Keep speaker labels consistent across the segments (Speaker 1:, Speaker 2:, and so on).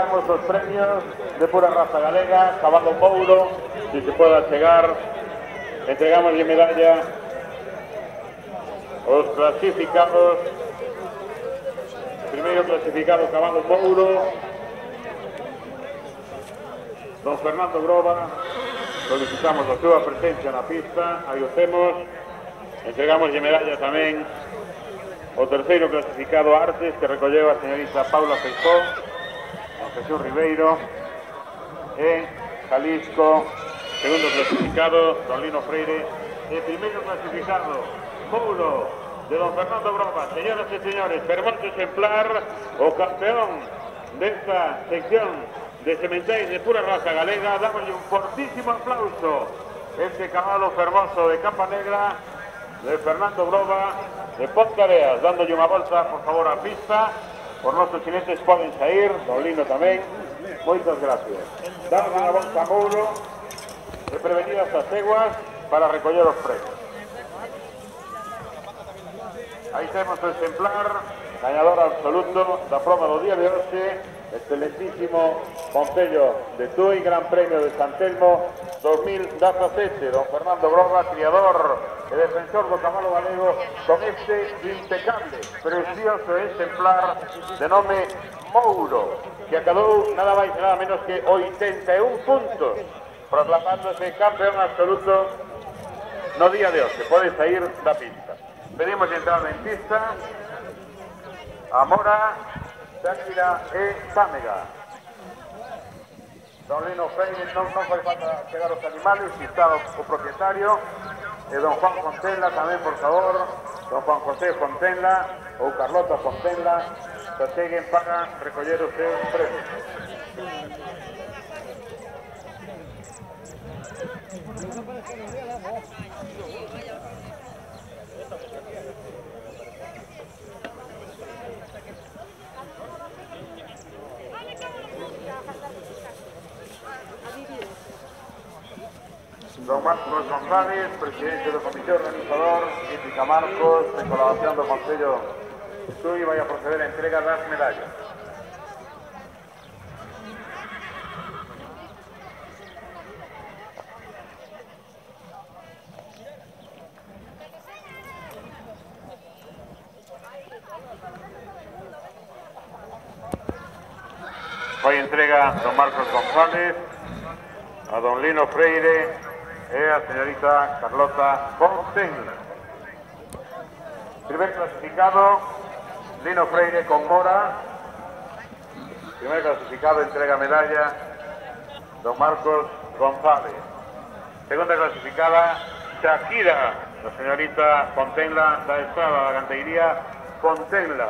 Speaker 1: entregamos os premios de pura raza galega, Cabalo Mouro, si se pueda chegar, entregamos de medalla os clasificados. Primeiro clasificado Cabalo Mouro, don Fernando Groba, solicitamos a súa presencia na pista, aí o temos, entregamos de medalla tamén o terceiro clasificado Artes, que recolleu a señorita Paula Feijó, don Jesús Ribeiro, e Jalisco, segundo clasificado, don Lino Freire, e primeiro clasificado, Mouro, de don Fernando Groba. Señoras e señores, fermoso exemplar, o campeón desta sección de sementais de pura raza galega. Dámoslle un fortísimo aplauso este cabalo fermoso de capa negra de Fernando Groba de Ponteareas, dándolle unha volta, por favor, á pista. Os nosos chineses poden sair, don Lino tamén. Moitas gracias. Damos unha volta a Mouro e prevenidas as seguas para recoller os premios. Aí temos o exemplar, gañador absoluto da prova do día de hoxe, excelentísimo Concello de Tui, Gran Premio de San Telmo 2017, don Fernando Groba, criador e defensor do cabalo galego, con este impecable, precioso exemplar de nome Mouro, que acadou nada máis e nada menos que 81 puntos, proclamándose campeón absoluto no día de hoxe. Pode sair da pista. Pedimos entrar en pista a Mora, Shakira e Támega. Don Lino Freire, non fai falta pegar os animales, si está o propietario, e don Juan Fontenla tamén, por favor, don Juan José Fontenla ou Carlota Fontenla, se seguen para recoller os seus premios. Don Marcos González, presidente do comité organizador, indica Marcos, en colaboración do Concello de Tui, vai a proceder a entrega das medallas. Vai entrega don Marcos González a don Lino Freire e a señorita Carlota Fontenla. Primer clasificado, Lino Freire con Mora. Primer clasificado, entrega medalla, don Marcos González. Segunda clasificada, Shakira, la señorita Fontenla da Estrada, da Ganteiría Fontenla.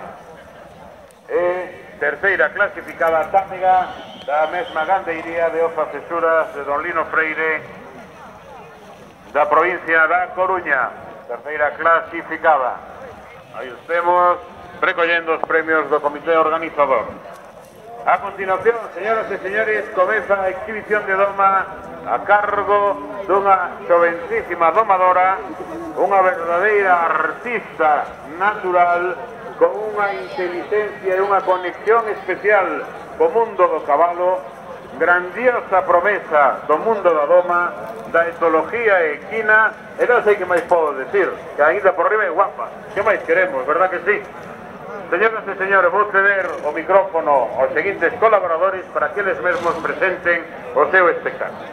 Speaker 1: E terceira clasificada, Támega, da mesma Ganteiría de Oza Cesuras, de don Lino Freire, da provincia da Coruña. Terceira clasificada. Aí estemos recollendo os premios do comité organizador. A continuación, señoras e señores, comeza a exhibición de doma a cargo dunha xovencísima domadora, unha verdadeira artista natural, con unha inteligencia e unha conexión especial co mundo do cabalo, grandiosa promesa do mundo da doma, da etología equina, e non sei que máis podo decir, que ainda por riba é guapa. Que máis queremos, verdad que sí? Señoras e señores, vou ceder o micrófono aos seguintes colaboradores para que eles mesmos presenten o seu espectáculo.